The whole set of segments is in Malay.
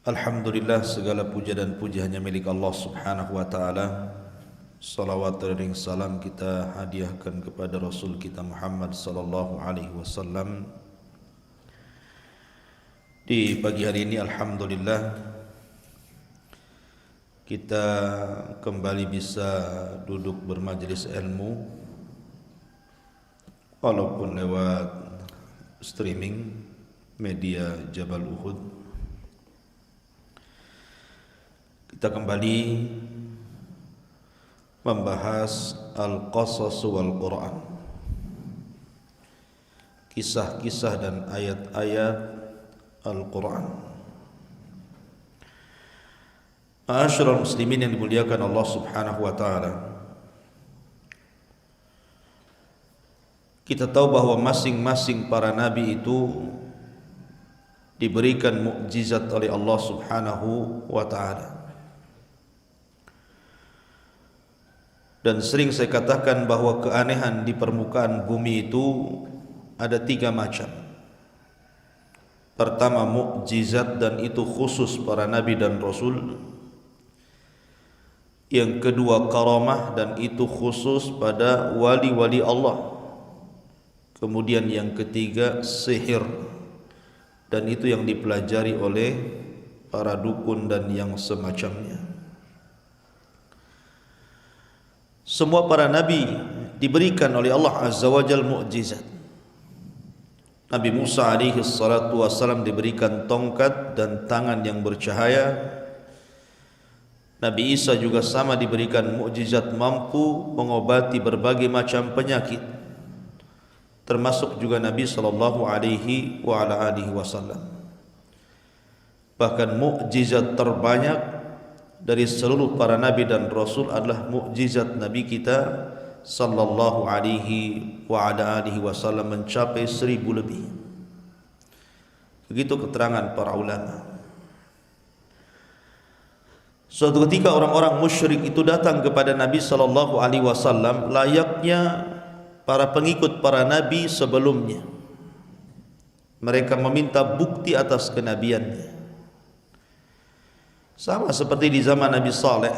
Alhamdulillah, segala puja dan puji hanya milik Allah subhanahu wa ta'ala. Salawat dan salam kita hadiahkan kepada Rasul kita Muhammad sallallahu alaihi wasallam. Di pagi hari ini alhamdulillah kita kembali bisa duduk bermajlis ilmu walaupun lewat streaming media Jabal Uhud. Kita kembali membahas Al-Qasas wal Quran, kisah-kisah dan ayat-ayat Al-Quran. Ma'asyiral muslimin yang dimuliakan Allah subhanahu wa ta'ala, kita tahu bahwa masing-masing para nabi itu diberikan mukjizat oleh Allah subhanahu wa ta'ala. Dan sering saya katakan bahwa keanehan di permukaan bumi itu ada 3 macam. Pertama, mukjizat, dan itu khusus para nabi dan rasul. Yang kedua, karamah, dan itu khusus pada wali-wali Allah. Kemudian yang ketiga, sihir, dan itu yang dipelajari oleh para dukun dan yang semacamnya. Semua para nabi diberikan oleh Allah Azza wa Jalla mukjizat. Nabi Musa alaihi salatu wassalam diberikan tongkat dan tangan yang bercahaya. Nabi Isa juga sama diberikan mukjizat mampu mengobati berbagai macam penyakit, termasuk juga Nabi sallallahu alaihi wasallam. Bahkan mukjizat terbanyak dari seluruh para nabi dan rasul adalah mukjizat nabi kita sallallahu alaihi wasallam, mencapai 1000 lebih. Begitu keterangan para ulama. Suatu ketika orang-orang musyrik itu datang kepada Nabi sallallahu alaihi wasallam layaknya para pengikut para nabi sebelumnya. Mereka meminta bukti atas kenabiannya. Sama seperti di zaman Nabi Saleh.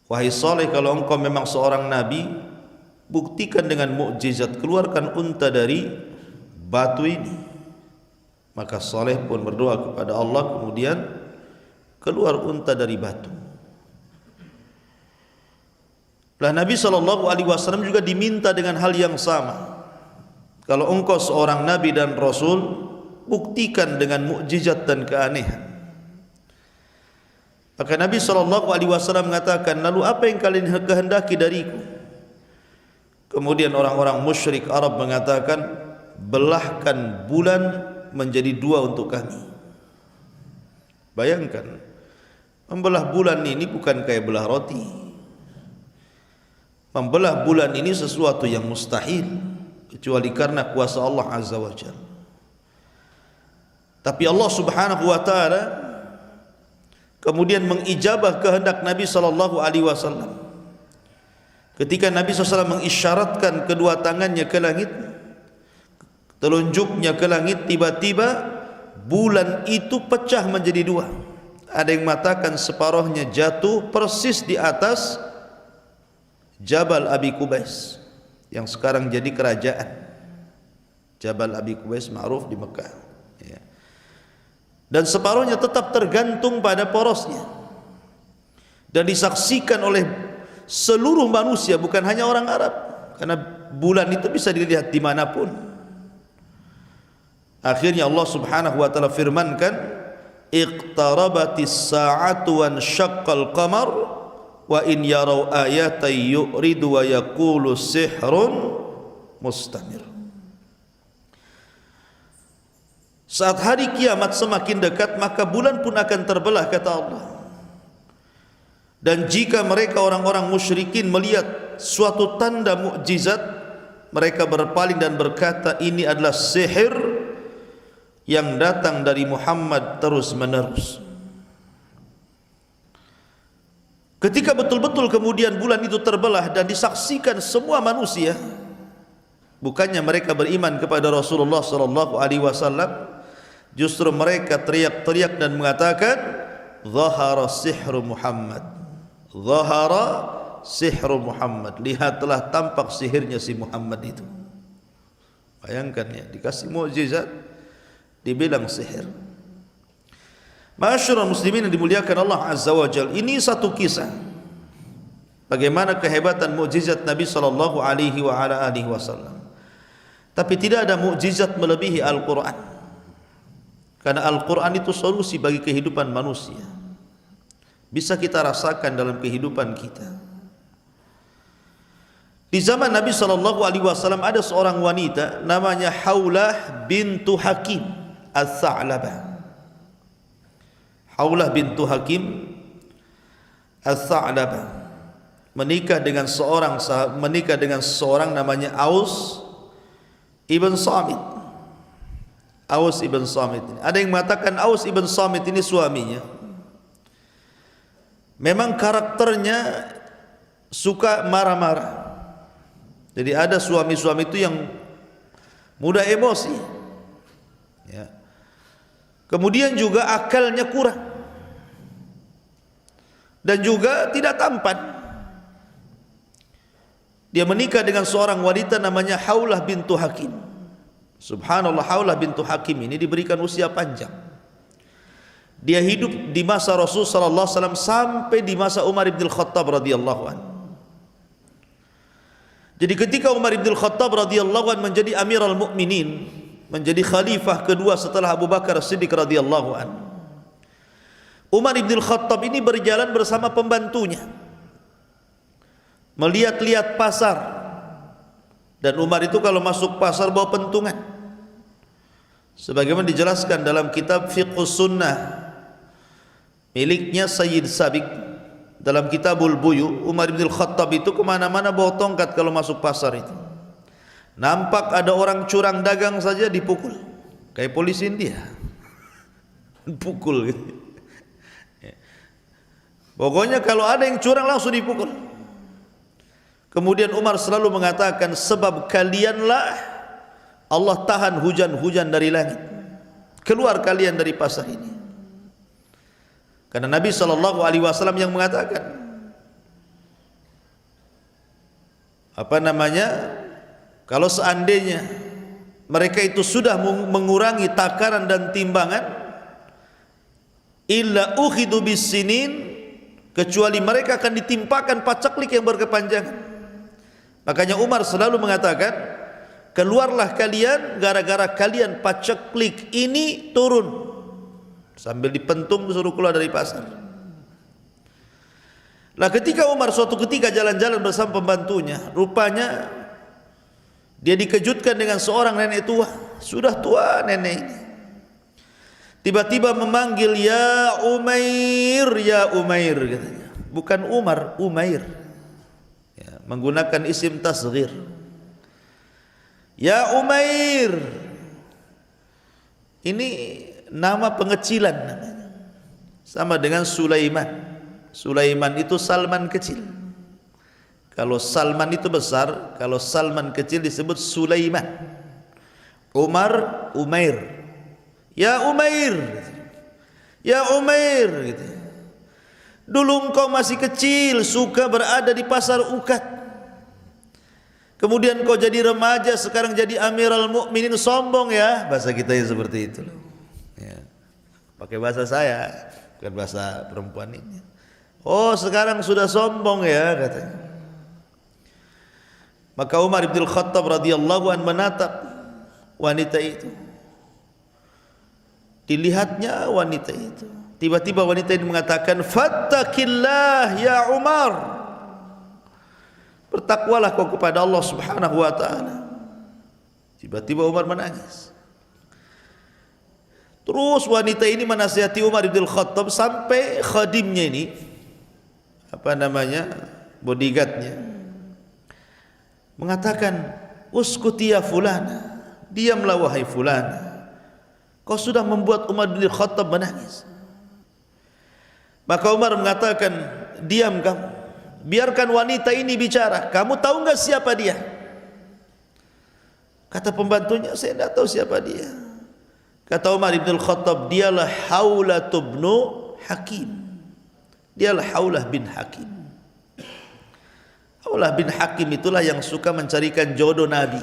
Wahai Saleh, kalau engkau memang seorang nabi, buktikan dengan mukjizat, keluarkan unta dari batu ini. Maka Saleh pun berdoa kepada Allah, kemudian keluar unta dari batu. Lah Nabi SAW juga diminta dengan hal yang sama. Kalau engkau seorang nabi dan rasul, buktikan dengan mukjizat dan keanehan. Maka Nabi SAW mengatakan, lalu apa yang kalian kehendaki dariku? Kemudian orang-orang musyrik Arab mengatakan, belahkan bulan menjadi 2 untuk kami. Bayangkan, membelah bulan ini bukan kayak belah roti. Membelah bulan ini sesuatu yang mustahil, kecuali karena kuasa Allah Azza wa Jalla. Tapi Allah subhanahu wa ta'ala kemudian mengijabah kehendak Nabi sallallahu alaihi wasallam. Ketika Nabi SAW mengisyaratkan kedua tangannya ke langit, telunjuknya ke langit, tiba-tiba bulan itu pecah menjadi 2. Ada yang mengatakan separuhnya jatuh persis di atas Jabal Abi Qubais yang sekarang jadi kerajaan. Jabal Abi Qubais ma'ruf di Mekah, ya. Dan separuhnya tetap tergantung pada porosnya dan disaksikan oleh seluruh manusia, bukan hanya orang Arab, karena bulan itu bisa dilihat dimanapun. Akhirnya Allah subhanahu wa ta'ala firmankan, iqtarabatis sa'atu wan syaqqal qamar wa in yarau ayatan yu'ridu wa yaqulu sihrun mustamir. Saat hari kiamat semakin dekat, maka bulan pun akan terbelah, kata Allah. Dan jika mereka orang-orang musyrikin melihat suatu tanda mukjizat, mereka berpaling dan berkata, ini adalah sihir yang datang dari Muhammad terus menerus. Ketika betul-betul kemudian bulan itu terbelah dan disaksikan semua manusia, bukannya mereka beriman kepada Rasulullah sallallahu alaihi wasallam, Justru mereka teriak-teriak dan mengatakan, "Zahara sihru Muhammad. Zahara sihru Muhammad." Lihat, telah tampak sihirnya si Muhammad itu. Bayangkan ya, dikasih mukjizat dibilang sihir. Ma'asyiral muslimin yang dimuliakan Allah Azza wa Jalla, ini satu kisah bagaimana kehebatan mukjizat Nabi sallallahu alaihi wasallam. Tapi tidak ada mukjizat melebihi Al-Qur'an. Karena Al-Qur'an itu solusi bagi kehidupan manusia. Bisa kita rasakan dalam kehidupan kita. Di zaman Nabi sallallahu alaihi wasallam ada seorang wanita namanya Haulah bintu Hakim As-Sa'labah. Haulah bintu Hakim As-Sa'labah menikah dengan seorang namanya Aus ibn Samit. Aus ibn Samit. Ada yang mengatakan Aus ibn Samit ini suaminya. Memang karakternya suka marah-marah. Jadi ada suami-suami itu yang mudah emosi. Ya. Kemudian juga akalnya kurang. Dan juga tidak tampan. Dia menikah dengan seorang wanita namanya Haulah bintu Hakim. Subhanallah, Haulah bintu Hakim ini diberikan usia panjang. Dia hidup di masa Rasul sallallahu alaihi wasallam sampai di masa Umar bin Khattab radhiyallahu anhu. Jadi ketika Umar bin Khattab radhiyallahu anhu menjadi Amirul Mukminin, menjadi khalifah kedua setelah Abu Bakar Siddiq radhiyallahu anhu, Umar bin Khattab ini berjalan bersama pembantunya melihat-lihat pasar. Dan Umar itu kalau masuk pasar bawa pentungan, sebagaimana dijelaskan dalam kitab Fiqhus Sunnah miliknya Sayyid Sabiq. Dalam Kitabul Buyu, Umar bin Khattab itu kemana-mana bawa tongkat kalau masuk pasar itu. Nampak ada orang curang dagang saja dipukul, kayak polisi India. Pukul gitu. Pokoknya kalau ada yang curang langsung dipukul. Kemudian Umar selalu mengatakan, sebab kalianlah Allah tahan hujan-hujan dari langit. Keluar kalian dari pasar ini. Karena Nabi sallallahu alaihi wasallam yang mengatakan, kalau seandainya mereka itu sudah mengurangi takaran dan timbangan, illa ukhidu bis-sinin, kecuali mereka akan ditimpakan pacaklik yang berkepanjangan. Makanya Umar selalu mengatakan, keluarlah kalian gara-gara kalian pacaklik ini turun. Sambil dipentung disuruh keluar dari pasar. Nah, ketika Umar suatu ketika jalan-jalan bersama pembantunya, rupanya dia dikejutkan dengan seorang nenek tua. Sudah tua nenek ini. Tiba-tiba memanggil, "Ya Umair, ya Umair," katanya. Bukan Umar, Umair. Ya, menggunakan isim tasghir. "Ya Umair." Ini nama pengecilan namanya. Sama dengan Sulaiman. Sulaiman itu Salman kecil. Kalau Salman itu besar, kalau Salman kecil disebut Sulaiman. Umar, Umair. "Ya Umair, ya Umair," gitu. "Dulu engkau masih kecil, suka berada di pasar ukat. Kemudian kau jadi remaja, sekarang jadi Amirul Mukminin, sombong ya." Bahasa kita ya seperti itu. Ya. Pakai bahasa saya, bukan bahasa perempuan ini. "Oh, sekarang sudah sombong ya," katanya. Maka Umar bin Khattab radhiyallahu anhu menatap wanita itu. Dilihatnya wanita itu. Tiba-tiba wanita ini mengatakan, "Fattaqillah ya Umar." Bertakwalah kau kepada Allah Subhanahu wa taala. Tiba-tiba Umar menangis. Terus wanita ini menasihati Umar bin Khattab sampai khadimnya ini, bodyguardnya, mengatakan, "Uskuti ya fulana, diamlah wahai fulana. Kau sudah membuat Umar bin Khattab menangis." Maka Umar mengatakan, "Diam kamu, biarkan wanita ini bicara. Kamu tahu enggak siapa dia?" Kata pembantunya, "Saya tidak tahu siapa dia." Kata Umar bin Al-Khattab, dialah Haulah bin Hakim. Dialah Haulah bin Hakim. Haulah bin Hakim itulah yang suka mencarikan jodoh Nabi.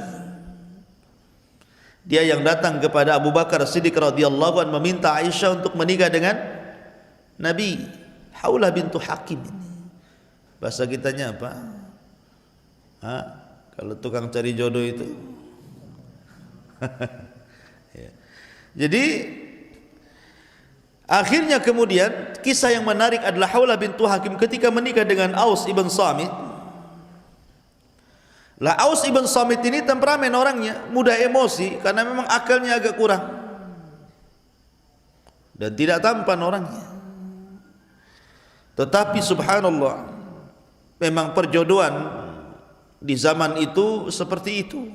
Dia yang datang kepada Abu Bakar Siddiq radhiyallahu anhu meminta Aisyah untuk menikah dengan Nabi. Haulah bintu Hakim ini. Bahasa kitanya apa? Kalau tukang cari jodoh itu. Ya. Jadi akhirnya kemudian kisah yang menarik adalah Haulah bintu Hakim ketika menikah dengan Aus ibn Samit. Lah Aus ibn Samit ini temperamen orangnya, mudah emosi karena memang akalnya agak kurang dan tidak tampan orangnya. Tetapi subhanallah, memang perjodohan di zaman itu seperti itu.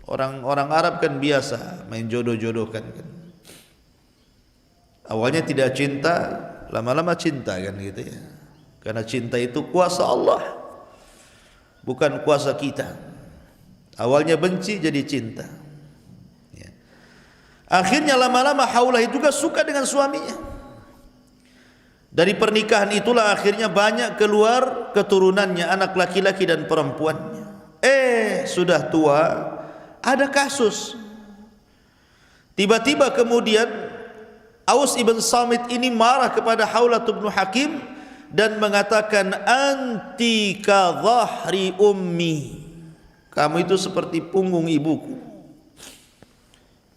Orang Arab kan biasa main jodoh-jodohkan kan. Awalnya tidak cinta, lama-lama cinta kan gitu ya. Karena cinta itu kuasa Allah, bukan kuasa kita. Awalnya benci jadi cinta ya. Akhirnya lama-lama Haulah juga suka dengan suaminya. Dari pernikahan itulah akhirnya banyak keluar keturunannya, anak laki-laki dan perempuannya. Sudah tua, ada kasus. Tiba-tiba kemudian Aus ibn Samit ini marah kepada Haulah bin Hakim dan mengatakan, anti ka dhahri ummi, kamu itu seperti punggung ibuku.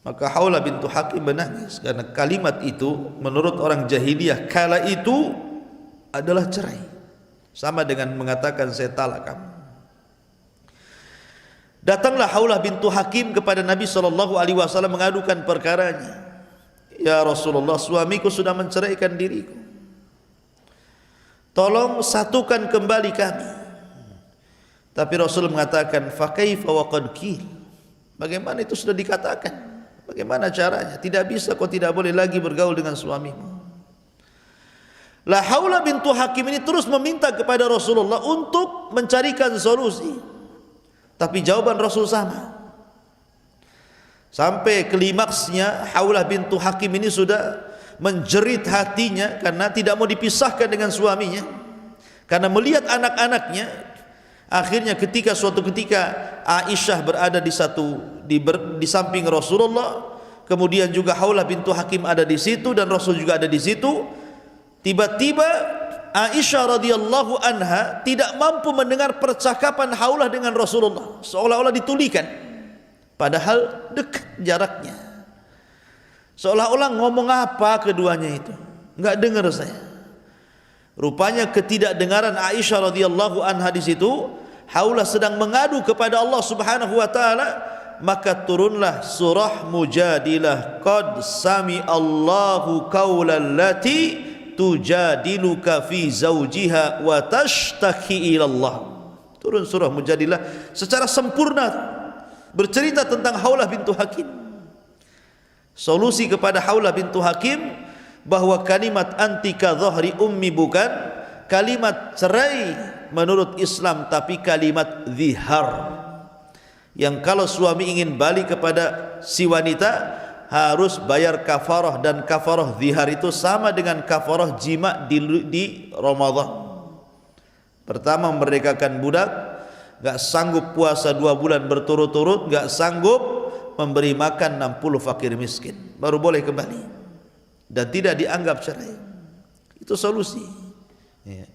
Maka Haulah bintu Hakim menangis karena kalimat itu menurut orang jahiliyah kala itu adalah cerai, sama dengan mengatakan saya talak kamu. Datanglah Haulah bintu Hakim kepada Nabi SAW mengadukan perkaranya. Ya Rasulullah, suamiku sudah menceraikan diriku, tolong satukan kembali kami. Tapi Rasul mengatakan, fa kaifa wa qad qil, bagaimana itu sudah dikatakan, bagaimana caranya? Tidak bisa, kau tidak boleh lagi bergaul dengan suamimu. La Haulah bintu Hakim ini terus meminta kepada Rasulullah untuk mencarikan solusi, tapi jawaban Rasul sama. Sampai klimaksnya Haulah bintu Hakim ini sudah menjerit hatinya karena tidak mau dipisahkan dengan suaminya, karena melihat anak-anaknya. Akhirnya suatu ketika Aisyah berada di samping Rasulullah, kemudian juga Haulah bintu Hakim ada di situ dan Rasul juga ada di situ. Tiba-tiba Aisyah radhiyallahu anha tidak mampu mendengar percakapan Haulah dengan Rasulullah, seolah-olah ditulikan, padahal dekat jaraknya. Seolah-olah ngomong apa keduanya itu, enggak dengar saya. Rupanya ketidakdengaran Aisyah radhiyallahu anha di situ. Haulah sedang mengadu kepada Allah Subhanahu wa taala, maka turunlah surah Mujadilah, qad sami Allahu qaulal lati tujadiluka fi zawjiha wa tashtaki ila Allah. Turun surah Mujadilah secara sempurna bercerita tentang Haulah bintu Hakim. Solusi kepada Haulah bintu Hakim bahwa kalimat antika dhahri ummi bukan kalimat cerai menurut Islam, tapi kalimat zihar, yang kalau suami ingin balik kepada si wanita harus bayar kafarah, dan kafarah zihar itu sama dengan kafarah jima di Ramadan. Pertama, memerdekakan budak, gak sanggup puasa 2 bulan berturut-turut, gak sanggup memberi makan 60 fakir miskin, baru boleh kembali dan tidak dianggap cerai. Itu solusi ya.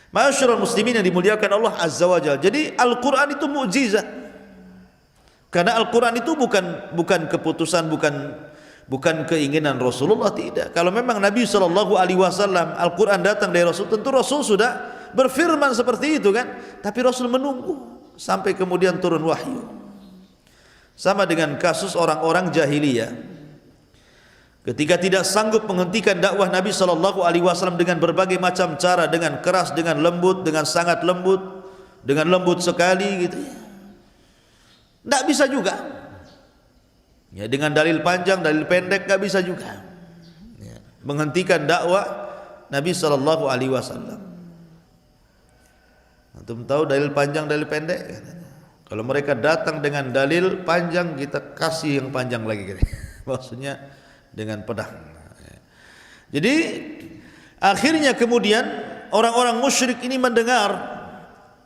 Ma'asyiral muslimin yang dimuliakan Allah Azza wa Jalla. Jadi Al-Quran itu mukjizat, karena Al-Quran itu bukan keputusan, bukan keinginan Rasulullah, tidak. Kalau memang Nabi SAW, Al-Quran datang dari Rasul, tentu Rasul sudah berfirman seperti itu kan. Tapi Rasul menunggu sampai kemudian turun wahyu. Sama dengan kasus orang-orang jahiliyah, ketika tidak sanggup menghentikan dakwah Nabi SAW dengan berbagai macam cara, dengan keras, dengan lembut, dengan sangat lembut, dengan lembut sekali gitu, tidak bisa juga ya, dengan dalil panjang, dalil pendek tidak bisa juga ya, menghentikan dakwah Nabi SAW. Antum tahu dalil panjang, dalil pendek kan? Kalau mereka datang dengan dalil panjang, kita kasih yang panjang lagi. Maksudnya dengan pedang. Jadi akhirnya kemudian orang-orang musyrik ini mendengar,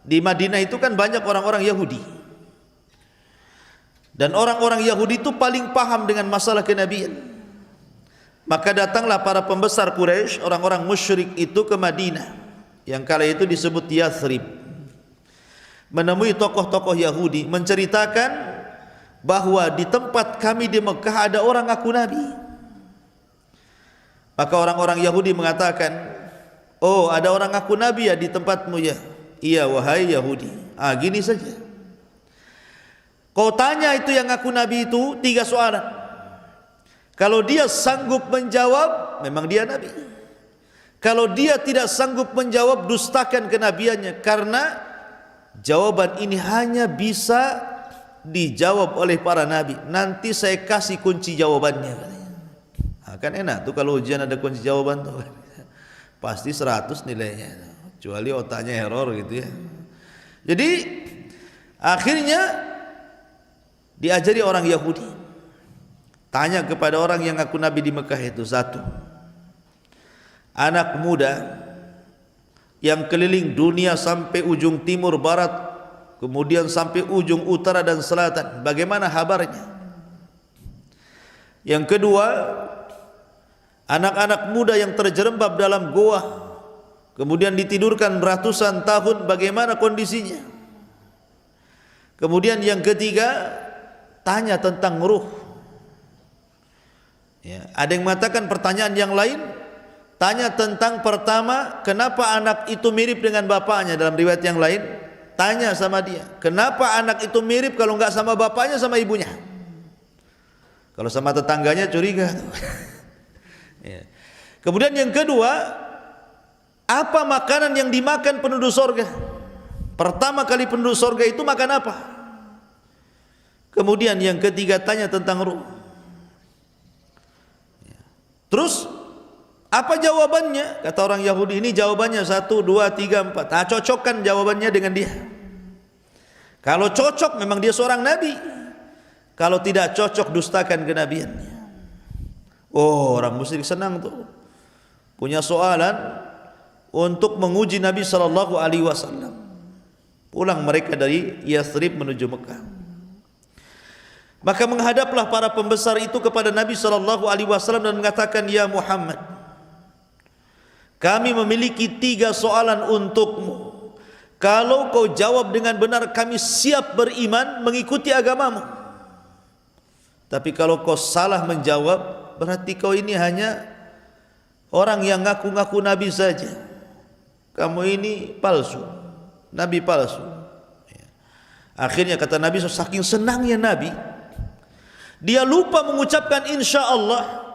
di Madinah itu kan banyak orang-orang Yahudi, dan orang-orang Yahudi itu paling paham dengan masalah kenabian. Maka datanglah para pembesar Quraisy, orang-orang musyrik itu ke Madinah, yang kala itu disebut Yathrib, menemui tokoh-tokoh Yahudi, menceritakan bahwa di tempat kami di Mekah ada orang ngaku nabi. Maka orang-orang Yahudi mengatakan, oh, ada orang ngaku nabi ya di tempatmu ya? Iya wahai Yahudi. Gini saja, kau tanya itu yang ngaku nabi itu 3 soalan. Kalau dia sanggup menjawab, memang dia nabi. Kalau dia tidak sanggup menjawab, dustakan kenabiannya, karena jawaban ini hanya bisa dijawab oleh para nabi. Nanti saya kasih kunci jawabannya. Kan enak tuh kalau ujian ada kunci jawaban tuh, pasti 100 nilainya, kecuali otaknya error gitu ya. Jadi akhirnya diajari orang Yahudi, tanya kepada orang yang ngaku nabi di Mekah itu, 1, anak muda yang keliling dunia sampai ujung timur barat, kemudian sampai ujung utara dan selatan, bagaimana kabarnya? Yang kedua, anak-anak muda yang terjerembab dalam goa, kemudian ditidurkan ratusan tahun, bagaimana kondisinya? Kemudian yang ketiga, tanya tentang ruh. Ya, ada yang mengatakan pertanyaan yang lain, tanya tentang pertama, kenapa anak itu mirip dengan bapaknya. Dalam riwayat yang lain, tanya sama dia, kenapa anak itu mirip, kalau enggak sama bapaknya sama ibunya. Kalau sama tetangganya curiga. Ya. Kemudian yang kedua, apa makanan yang dimakan penduduk surga? Pertama kali penduduk surga itu makan apa? Kemudian yang ketiga, tanya tentang ruh. Ya. Terus apa jawabannya? Kata orang Yahudi ini jawabannya 1, 2, 3, 4. Cocokkan jawabannya dengan dia. Kalau cocok memang dia seorang nabi, kalau tidak cocok dustakan kenabiannya. Oh, orang musyrik senang tuh, punya soalan untuk menguji Nabi sallallahu alaihi wasallam. Pulang mereka dari Yathrib menuju Mekah. Maka menghadaplah para pembesar itu kepada Nabi sallallahu alaihi wasallam dan mengatakan, ya Muhammad, kami memiliki 3 soalan untukmu. Kalau kau jawab dengan benar, kami siap beriman mengikuti agamamu. Tapi kalau kau salah menjawab, berarti kau ini hanya orang yang ngaku-ngaku nabi saja. Kamu ini palsu, nabi palsu. Akhirnya kata Nabi, saking senangnya Nabi, dia lupa mengucapkan insya Allah.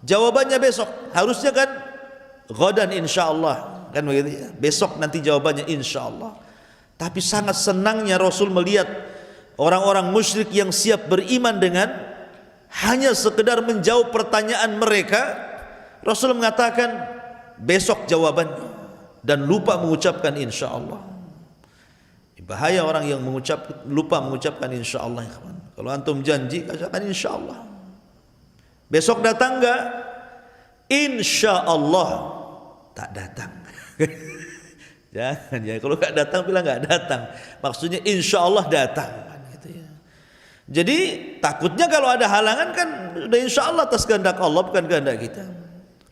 Jawabannya besok. Harusnya kan ghadan insya Allah, kan begitu ya? Besok nanti jawabannya insya Allah. Tapi sangat senangnya Rasul melihat orang-orang musyrik yang siap beriman dengan hanya sekedar menjawab pertanyaan mereka. Rasul mengatakan besok jawabannya, dan lupa mengucapkan insya Allah. Bahaya orang yang lupa mengucapkan insya Allah. Kalau antum janji, katakan insya Allah. Besok datang enggak? Insya Allah. Tak datang. Jangan ya, kalau enggak datang bilang enggak datang. Maksudnya insya Allah datang. Jadi takutnya kalau ada halangan kan udah insya Allah atas kehendak Allah, bukan kehendak kita.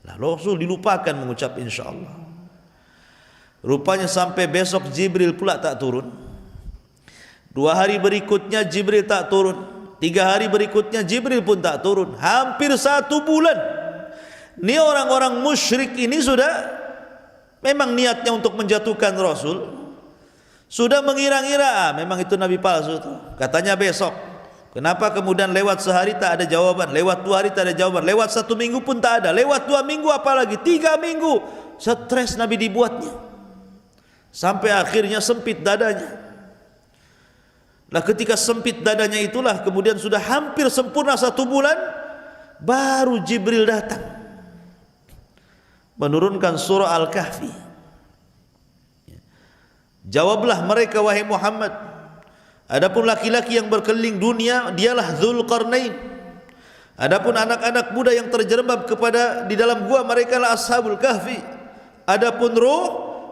Lalu Rasul dilupakan mengucap insya Allah. Rupanya sampai besok Jibril pula tak turun. 2 hari berikutnya Jibril tak turun. 3 hari berikutnya Jibril pun tak turun. Hampir 1 bulan. Ini orang-orang musyrik ini sudah memang niatnya untuk menjatuhkan Rasul. Sudah mengira-ngira memang itu nabi palsu tuh. Katanya besok. Kenapa kemudian lewat sehari tak ada jawaban, lewat 2 hari tak ada jawaban, lewat 1 minggu pun tak ada, lewat 2 minggu apalagi 3 minggu. Stres Nabi dibuatnya, sampai akhirnya sempit dadanya. Nah, ketika sempit dadanya itulah kemudian sudah hampir sempurna 1 bulan, baru Jibril datang menurunkan surah Al-Kahfi. Jawablah mereka, wahai Muhammad, adapun laki-laki yang berkeliling dunia, dialah Dzulqarnain. Adapun anak-anak muda yang terjerembab kepada di dalam gua, mereka lah ashabul kahfi. Adapun ruh,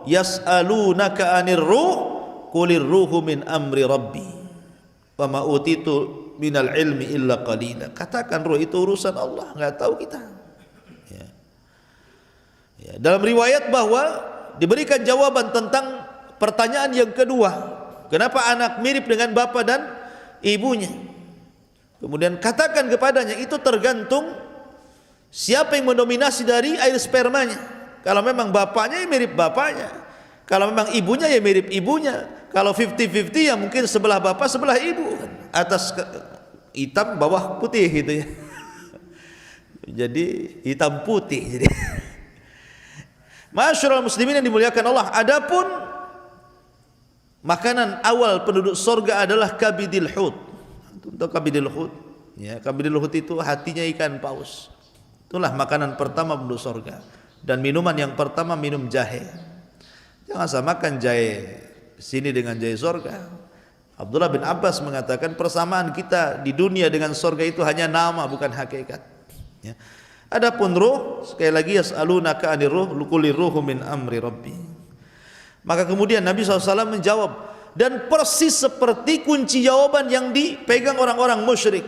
yas'alunaka 'anir ruh, qulir ruhu min amri rabbi. Wa ma utitu minal ilmi illa qalila. Katakan ruh itu urusan Allah, enggak tahu kita. Ya. Ya, dalam riwayat bahwa diberikan jawaban tentang pertanyaan yang kedua, kenapa anak mirip dengan bapa dan ibunya. Kemudian katakan kepadanya, itu tergantung siapa yang mendominasi dari air spermanya. Kalau memang bapaknya ya mirip bapaknya, kalau memang ibunya ya mirip ibunya. Kalau 50-50 ya mungkin sebelah bapak sebelah ibu, atas hitam bawah putih gitu ya. Jadi hitam putih jadi. Masyarul muslimin yang dimuliakan Allah, adapun makanan awal penduduk surga adalah kabidil hut. Untuk kabidil hut, ya, kabidil hut itu hatinya ikan paus. Itulah makanan pertama penduduk surga. Dan minuman yang pertama minum jahe. Jangan samakan jahe sini dengan jahe surga. Abdullah bin Abbas mengatakan persamaan kita di dunia dengan surga itu hanya nama, bukan hakikat. Ya. Adapun ruh, sekali lagi yas'alunaka 'anir ruh, qulir ruhu min amri rabbi. Maka kemudian Nabi SAW menjawab, dan persis seperti kunci jawaban yang dipegang orang-orang musyrik,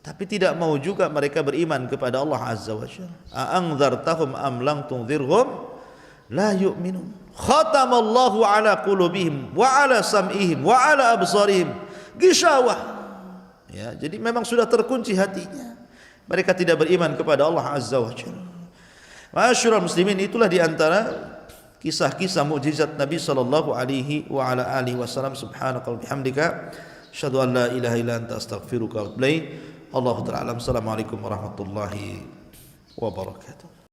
tapi tidak mau juga mereka beriman kepada Allah Azza wa Jalla. A'anzartahum am lam tunzirhum la yu'minun. Khatamallahu ala qulubihim wa ala sam'ihim wa ala absarihim ghishawah. Ya, jadi memang sudah terkunci hatinya. Mereka tidak beriman kepada Allah Azza wa Jalla. Masyarul muslimin, itulah di antara kisah-kisah mukjizat Nabi sallallahu alaihi wa ala alihi wasallam. Subhanaka wa bihamdika asyhadu an la ilaha illa anta astaghfiruka wa atubu ilaik. Allahu ta'ala alam. Assalamualaikum warahmatullahi wabarakatuh.